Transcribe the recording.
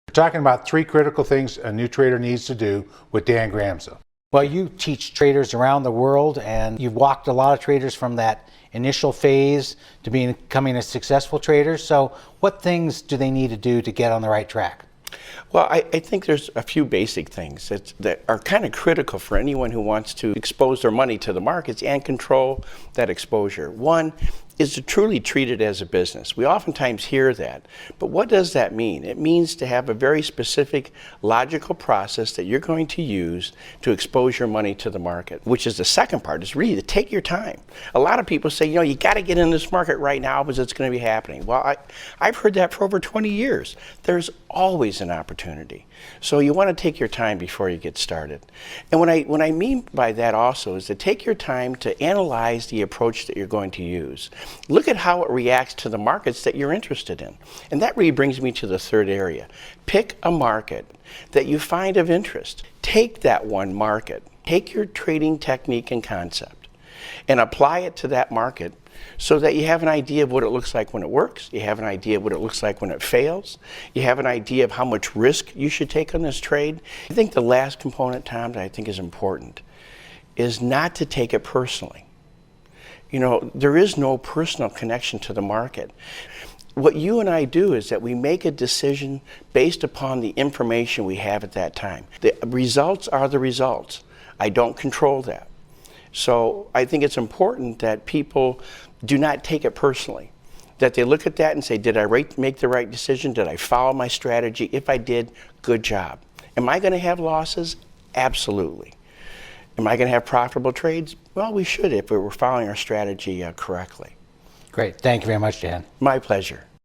We're talking about 3 critical things a new trader needs to do with Dan Gramza. Well, you teach traders around the world, and you've walked a lot of traders from that initial phase to becoming a successful trader. So what things do they need to do to get on the right track? Well, I think there's a few basic things that are kind of critical for anyone who wants to expose their money to the markets and control that exposure. One is to truly treat it as a business. We oftentimes hear that, but what does that mean? It means to have a very specific logical process that you're going to use to expose your money to the market, which is the second part, is really to take your time. A lot of people say, you got to get in this market right now because it's going to be happening. Well, I've heard that for over 20 years. There's always an opportunity. So you want to take your time before you get started. And what I mean by that also is to take your time to analyze the approach that you're going to use. Look at how it reacts to the markets that you're interested in. And that really brings me to the third area. Pick a market that you find of interest. Take that one market. Take your trading technique and concept and apply it to that market so that you have an idea of what it looks like when it works, you have an idea of what it looks like when it fails, you have an idea of how much risk you should take on this trade. I think the last component, Tom, that I think is important is not to take it personally. There is no personal connection to the market. What you and I do is that we make a decision based upon the information we have at that time. The results are the results. I don't control that. So I think it's important that people do not take it personally, that they look at that and say, did I make the right decision? Did I follow my strategy? If I did, good job. Am I going to have losses? Absolutely. Am I going to have profitable trades? Well, we should if we were following our strategy correctly. Great. Thank you very much, Dan. My pleasure.